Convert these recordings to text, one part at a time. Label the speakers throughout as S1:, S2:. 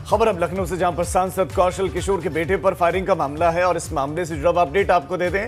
S1: खबर अब लखनऊ से, जहां पर सांसद कौशल किशोर के बेटे पर फायरिंग का मामला है और इस मामले से जुड़ा अपडेट आपको दे दें।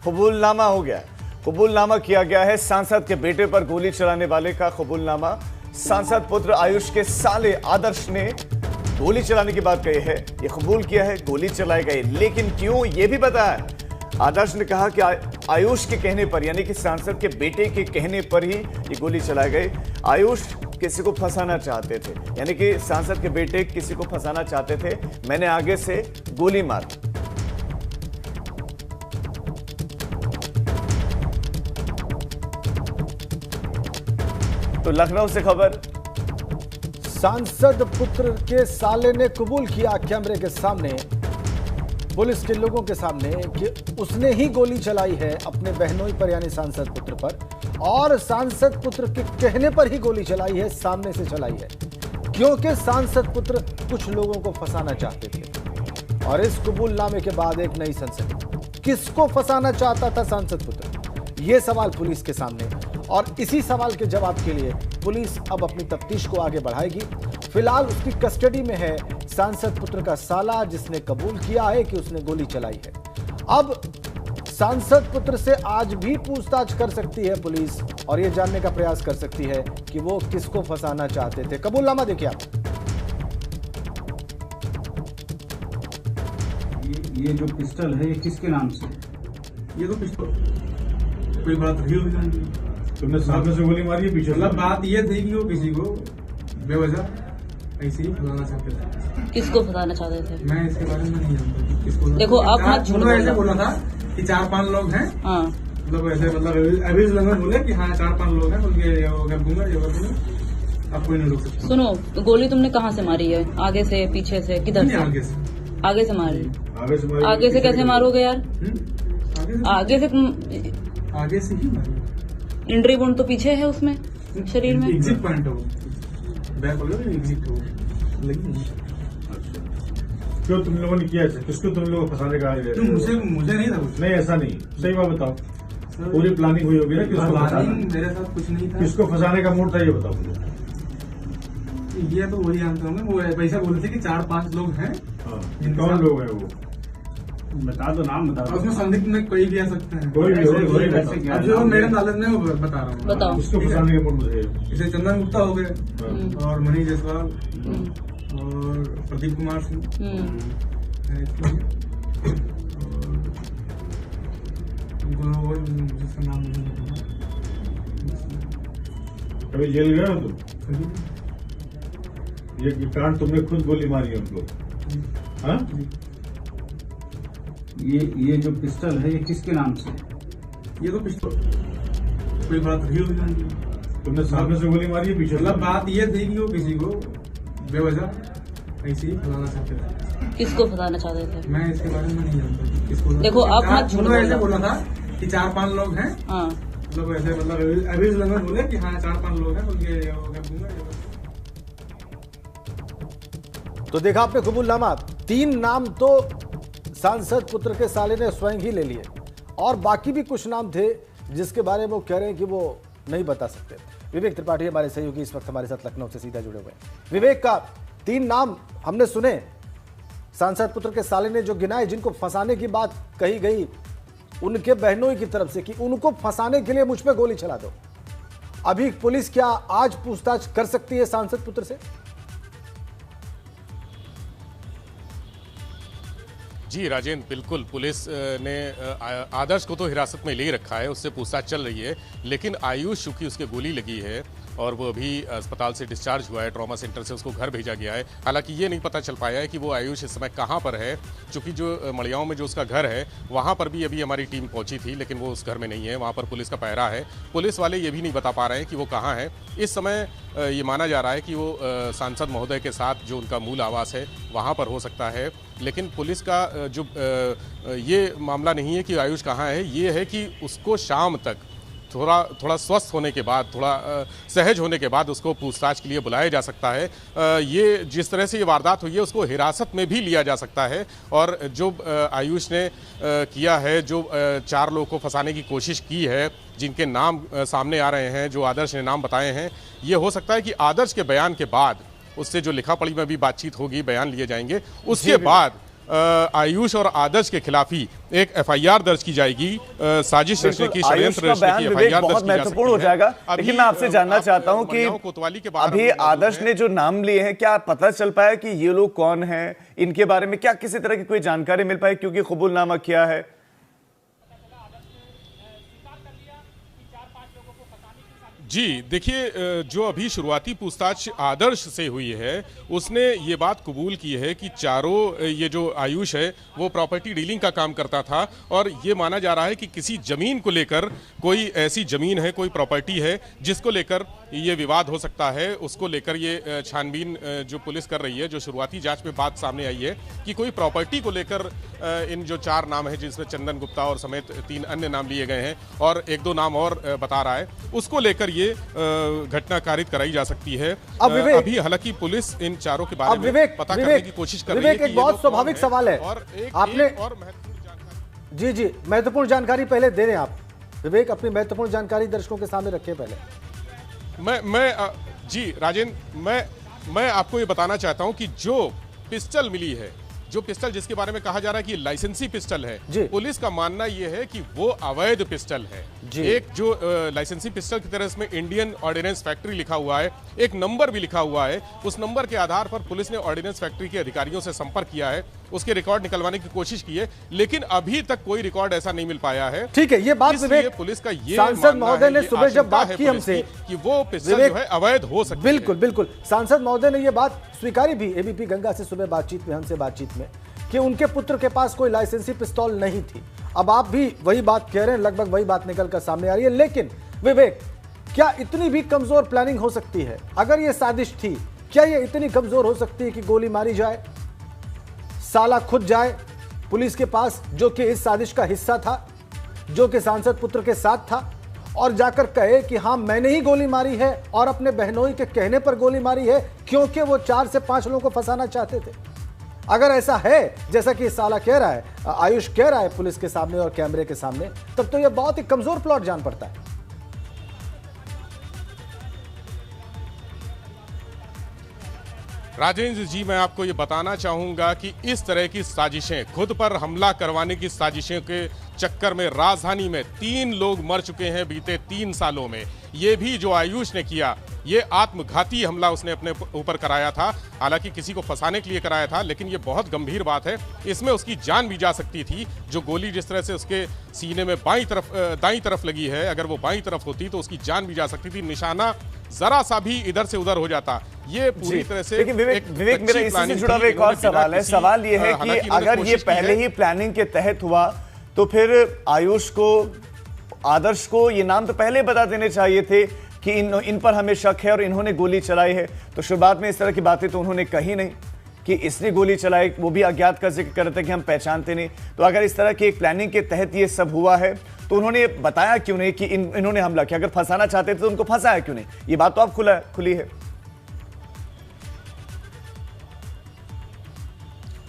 S1: कबूलनामा हो गया है, कबूलनामा किया गया है। सांसद के बेटे पर गोली चलाने वाले का कबूलनामा। सांसद पुत्र आयुष के साले आदर्श ने गोली चलाने की बात कही है, ये कबूल किया है गोली चलाई गई, लेकिन क्यों ये भी बताया। आदर्श ने कहा कि आयुष के कहने पर, यानी कि सांसद के बेटे के कहने पर ही ये गोली चलाई गई। आयुष किसी को फंसाना चाहते थे, यानी कि सांसद के बेटे किसी को फंसाना चाहते थे, मैंने आगे से गोली मारी। तो लखनऊ से खबर,
S2: सांसद पुत्र के साले ने कबूल किया कैमरे के सामने, पुलिस के लोगों के सामने, कि उसने ही गोली चलाई है अपने बहनोई पर, यानी सांसद पुत्र पर, और सांसद पुत्र के कहने पर ही गोली चलाई है, सामने से चलाई है, क्योंकि सांसद पुत्र कुछ लोगों को फंसाना चाहते थे। और इस कबूलनामे के बाद एक नई सनसनी, किसको फंसाना चाहता था सांसद पुत्र, यह सवाल पुलिस के सामने। और इसी सवाल के जवाब के लिए पुलिस अब अपनी तफ्तीश को आगे बढ़ाएगी। फिलहाल उसकी कस्टडी में है सांसद पुत्र का साला, जिसने कबूल किया है कि उसने गोली चलाई है। अब सांसद पुत्र से आज भी पूछताछ कर सकती है पुलिस और यह जानने का प्रयास कर सकती है कि वो किसको फंसाना चाहते थे। कबूलनामा देखिए आप।
S3: ये जो पिस्टल है, ये किसके नाम से?
S4: ये तो पिस्टल कोई बात रही होगी,
S3: तुमने सामने से गोली मारी है, पीछे?
S4: मतलब बात ये थी कि वो किसी को बेवजह ऐसे ही फंसाना चाहते थे।
S5: किसको फंसाना चाहते थे?
S4: मैं इसके बारे में नहीं जानता किसको।
S5: देखो आप मत झूठ
S4: ऐसे बोला था कि 4-5 लोग हैं,
S5: हाँ,
S4: मतलब ऐसे, मतलब अभी लंगर बोले कि हाँ 4-5 लोग हैं, उनके कर दूंगा, ये कर दूंगा, अब कोई नहीं रोक सकता।
S5: सुनो, गोली तुमने कहाँ से मारी है? आगे से, पीछे से, किधर से?
S4: आगे से।
S5: आगे से मारी?
S3: आगे
S5: से कैसे मारोगे यार?
S4: आगे से ही मारी।
S5: इंट्री वुंड तो पीछे है उसमें, शरीर में।
S4: एग्जिट पॉइंट है वो, बैक हो गया, एग्जिट हो लगी।
S3: क्यों तुम लोगों ने किया ऐसा? किसको तुम लोगों को फंसाने का?
S4: मुझे नहीं था कुछ।
S3: नहीं, ऐसा नहीं, सही बात बताओ। पूरी प्लानिंग हुई होगी ना, किसको फंसाना?
S4: मेरे साथ कुछ नहीं था।
S3: किसको फंसाने का मूड था, ये बताओ मुझे।
S4: ये तो वही जानता हूँ, वो पैसा बोले थे कि 4-5 लोग हैं।
S3: कौन लोग हैं वो? बता दो, नाम बता दो।
S4: उसमें संदिग्ध में कोई भी आ सकते हैं,
S3: कोई भी हो।
S4: अब जो मेरे नॉलेज में वो बता रहा हूँ।
S5: बताओ।
S3: किसको फंसाने का मूड मुझे?
S4: जैसे चंदन गुप्ता हो गए, और मनीष जायसवाल, और प्रदीप कुमार सिंह, और जिसका नाम
S3: कभी जेल गए हो तुम? ये कारण तुमने खुद गोली मारी है उनको? हाँ? ये जो पिस्टल है, ये किसके नाम से?
S4: ये तो पिस्टल कोई बात रही होगी,
S3: तुमने सामने से गोली मारी है, पीछे?
S4: मतलब बात ये थी कि वो किसी को बेवजह ऐसे ही फंसाना चाहते थे।
S5: किसको फंसाना चाहते थे?
S4: मैं इसके बारे में नहीं जानता किसको।
S5: देखो आप मत झूठ
S4: ऐसे बोला था कि 4-5 लोग हैं,
S5: हाँ,
S4: मतलब ऐसे, मतलब अभी लंगर बोले कि हाँ 4-5 लोग हैं, उनके कर दूंगा।
S2: तो देखा आपने कबूलनामा, 3 नाम तो सांसद पुत्र के साले ने स्वयं ही ले लिए, और बाकी भी कुछ नाम थे जिसके बारे में वो कह रहे हैं कि वो नहीं बता सकते। विवेक त्रिपाठी हमारे सहयोगी इस वक्त हमारे साथ लखनऊ से सीधा जुड़े हुए हैं। विवेक, का 3 नाम हमने सुने सांसद पुत्र के साले ने जो गिनाए, जिनको फंसाने की बात कही गई उनके बहनोई की तरफ से कि उनको फंसाने के लिए मुझ पे गोली चला दो। अभी पुलिस क्या आज पूछताछ कर सकती है सांसद पुत्र से?
S6: जी राजेंद्र, बिल्कुल पुलिस ने आदर्श को तो हिरासत में ले ही रखा है, उससे पूछताछ चल रही है, लेकिन आयुष, चूंकि उसके गोली लगी है और वो अभी अस्पताल से डिस्चार्ज हुआ है, ट्रॉमा सेंटर से उसको घर भेजा गया है। हालांकि ये नहीं पता चल पाया है कि वो आयुष इस समय कहाँ पर है, चूँकि जो मड़ियाओं में जो उसका घर है वहाँ पर भी अभी हमारी टीम पहुँची थी, लेकिन वो उस घर में नहीं है, वहाँ पर पुलिस का पहरा है। पुलिस वाले ये भी नहीं बता पा रहे हैं कि वो कहाँ है। इस समय ये माना जा रहा है कि वो सांसद महोदय के साथ जो उनका मूल आवास है वहाँ पर हो सकता है, लेकिन पुलिस का जो ये मामला नहीं है कि आयुष कहाँ है, ये है कि उसको शाम तक थोड़ा स्वस्थ होने के बाद, थोड़ा सहज होने के बाद उसको पूछताछ के लिए बुलाया जा सकता है। ये जिस तरह से ये वारदात हुई है उसको हिरासत में भी लिया जा सकता है, और जो आयुष ने किया है, जो 4 लोगों को फंसाने की कोशिश की है, जिनके नाम सामने आ रहे हैं, जो आदर्श ने नाम बताए हैं, ये हो सकता है कि आदर्श के बयान के बाद उससे जो लिखा पढ़ी में भी बातचीत होगी, बयान लिए जाएंगे। उसके बाद आयुष और आदर्श के खिलाफ ही एक एफआईआर दर्ज की जाएगी, साजिश रचने की, षड्यंत्र रचने की एफआईआर दर्ज की जा सकती है।
S1: हो जाएगा। लेकिन मैं आपसे जानना चाहता हूं कि
S6: कोतवाली के बाद
S1: अभी आदर्श ने जो नाम लिए हैं, क्या पता चल पाया कि ये लोग कौन हैं, इनके बारे में क्या किसी तरह की कोई जानकारी मिल पाई, क्योंकि कबूलनामा किया है?
S6: जी देखिए, जो अभी शुरुआती पूछताछ आदर्श से हुई है, उसने ये बात कबूल की है कि चारों, ये जो आयुष है वो प्रॉपर्टी डीलिंग का काम करता था और ये माना जा रहा है कि किसी जमीन को लेकर, कोई ऐसी जमीन है, कोई प्रॉपर्टी है जिसको लेकर ये विवाद हो सकता है, उसको लेकर ये छानबीन जो पुलिस कर रही है। जो शुरुआती जांच में बात सामने आई है कि कोई प्रॉपर्टी को लेकर इन जो 4 नाम है, जिसमें चंदन गुप्ता और समेत 3 अन्य नाम लिए गए हैं और 1-2 नाम और बता रहा है, उसको लेकर ये घटना कारित कराई जा सकती है। अभी हालांकि पुलिस इन चारों के बारे में पता करने की कोशिश कर रही है।
S2: एक बहुत स्वाभाविक सवाल है,
S6: और
S2: आपने
S6: और महत्वपूर्ण जानकारी,
S2: जी महत्वपूर्ण जानकारी पहले दे दें आप विवेक, अपनी महत्वपूर्ण जानकारी दर्शकों के सामने रखें पहले।
S6: जी राजेंद्र, मैं आपको ये बताना चाहता हूं कि जो पिस्टल मिली है, जो पिस्टल जिसके बारे में कहा जा रहा है कि लाइसेंसी पिस्टल है, पुलिस का मानना यह है कि वो अवैध पिस्टल है। एक जो लाइसेंसी पिस्टल की तरह इसमें इंडियन ऑर्डिनेंस फैक्ट्री लिखा हुआ है, एक नंबर भी लिखा हुआ है। उस नंबर के आधार पर पुलिस ने ऑर्डिनेंस फैक्ट्री के अधिकारियों से संपर्क किया है, उसके रिकॉर्ड निकलवाने की कोशिश की है, लेकिन अभी तक कोई रिकॉर्ड ऐसा नहीं मिल पाया है।
S2: ठीक है, ये बात विवेक,
S6: पुलिस का ये
S2: सांसद महोदय ने सुबह जब बात की हमसे
S6: कि वो पिस्टल जो है अवैध हो सकती है।
S2: बिल्कुल सांसद महोदय ने ये बात स्वीकारी भी एबीपी गंगा से सुबह बातचीत में, हमसे बातचीत में, कि उनके पुत्र के पास कोई लाइसेंसी पिस्तौल नहीं थी। अब आप भी वही बात कह रहे हैं, लगभग वही बात निकलकर सामने आ रही है। लेकिन विवेक, क्या इतनी भी कमजोर प्लानिंग हो सकती है? अगर ये साजिश थी, क्या ये इतनी कमजोर हो सकती है कि गोली मारी जाए, साला खुद जाए पुलिस के पास, जो कि इस साजिश का हिस्सा था, जो कि सांसद पुत्र के साथ था, और जाकर कहे कि हाँ मैंने ही गोली मारी है और अपने बहनोई के कहने पर गोली मारी है, क्योंकि वो 4 से 5 लोगों को फंसाना चाहते थे? अगर ऐसा है, जैसा कि साला कह रहा है, आयुष कह रहा है पुलिस के सामने और कैमरे के सामने, तब तो यह बहुत ही कमजोर प्लॉट जान पड़ता है।
S6: राजेंद्र जी, मैं आपको ये बताना चाहूंगा कि इस तरह की साजिशें, खुद पर हमला करवाने की साजिशों के चक्कर में राजधानी में 3 लोग मर चुके हैं बीते 3 सालों में। ये भी जो आयुष ने किया, ये आत्मघाती हमला उसने अपने ऊपर कराया था। हालांकि किसी को फंसाने के लिए कराया था, लेकिन ये बहुत गंभीर बात है, इसमें उसकी जान भी जा सकती थी। जो गोली जिस तरह से उसके सीने में दाईं तरफ लगी है, अगर वो बाईं तरफ होती तो उसकी जान भी जा सकती थी। निशाना जरा सा भी इधर से उधर हो जाता। ये पूरी तरह से
S1: विवेक, मेरा इसी से जुड़ा हुआ एक और सवाल है। सवाल ये है कि अगर ये पहले ही प्लानिंग के तहत हुआ, तो फिर आयुष को, आदर्श को ये नाम तो पहले बता देने चाहिए थे कि इन पर हमें शक है और इन्होंने गोली चलाई है। तो शुरुआत में इस तरह की बातें तो उन्होंने कही नहीं कि इसने गोली चलाई, वो भी अज्ञात का जिक्र करते कि हम पहचानते नहीं। तो अगर इस तरह की एक प्लानिंग के तहत ये सब हुआ है, तो उन्होंने बताया क्यों नहीं कि इन्होंने हमला किया? अगर फंसाना चाहते थे तो उनको फंसाया क्यों नहीं? ये बात तो अब खुली है।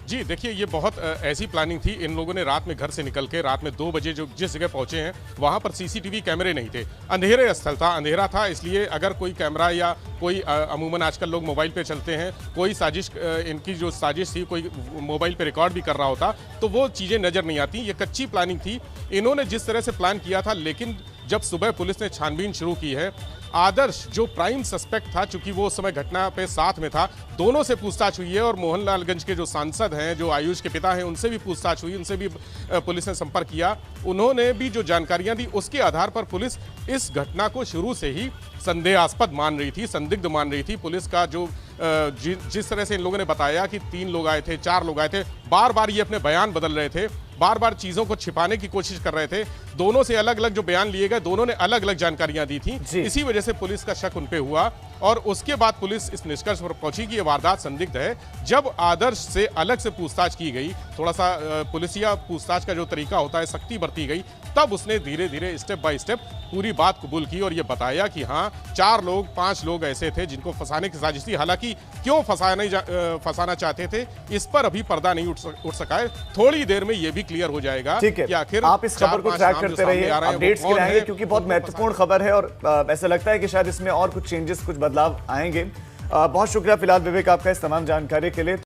S6: जी देखिए, ये बहुत ऐसी प्लानिंग थी। इन लोगों ने रात में घर से निकल के रात में 2 बजे जो जिस जगह पहुंचे हैं, वहां पर सीसीटीवी कैमरे नहीं थे, अंधेरे स्थल था, अंधेरा था। इसलिए अगर कोई कैमरा या कोई अमूमन आजकल लोग मोबाइल पे चलते हैं, कोई साजिश, इनकी जो साजिश थी, कोई मोबाइल पे रिकॉर्ड भी कर रहा होता तो वो चीज़ें नज़र नहीं आती। ये कच्ची प्लानिंग थी, इन्होंने जिस तरह से प्लान किया था। लेकिन जब सुबह पुलिस ने छानबीन शुरू की है, आदर्श जो प्राइम सस्पेक्ट था, चूंकि वो उस समय घटना पे साथ में था, दोनों से पूछताछ हुई है। और मोहनलालगंज के जो सांसद हैं, जो आयुष के पिता हैं, उनसे भी पूछताछ हुई, उनसे भी पुलिस ने संपर्क किया। उन्होंने भी जो जानकारियां दी, उसके आधार पर पुलिस इस घटना को शुरू से ही संदेहास्पद मान रही थी, संदिग्ध मान रही थी। पुलिस का जो जिस तरह से इन लोगों ने बताया कि 3 लोग आए थे, 4 लोग आए थे, बार बार ये अपने बयान बदल रहे थे, बार बार चीजों को छिपाने की कोशिश कर रहे थे। दोनों से अलग अलग जो बयान लिए गए, दोनों ने अलग अलग जानकारियां दी थी। इसी वजह से पुलिस का शक उन पे हुआ और उसके बाद पुलिस इस निष्कर्ष पर पहुंची कि यह वारदात संदिग्ध है। जब आदर्श से अलग से पूछताछ की गई, थोड़ा सा पुलिसिया पूछताछ का जो तरीका होता है, सख्ती बरती गई, तब उसने धीरे धीरे स्टेप बाय स्टेप पूरी बात कबूल की और ये बताया कि हाँ 4 लोग 5 लोग ऐसे थे जिनको फंसाने की साजिश थी। हालांकि क्यों फंसाना चाहते थे, इस पर अभी पर्दा नहीं उठ सका है। थोड़ी देर में ये भी क्लियर हो जाएगा कि आखिर
S1: आप इस खबर को ट्रैक करते रहिए, अपडेट्स के रहेंगे, क्योंकि बहुत महत्वपूर्ण खबर है और ऐसा लगता है कि शायद इसमें और कुछ चेंजेस, कुछ बदलाव आएंगे। बहुत शुक्रिया फिलहाल विवेक आपका इस तमाम जानकारी के लिए।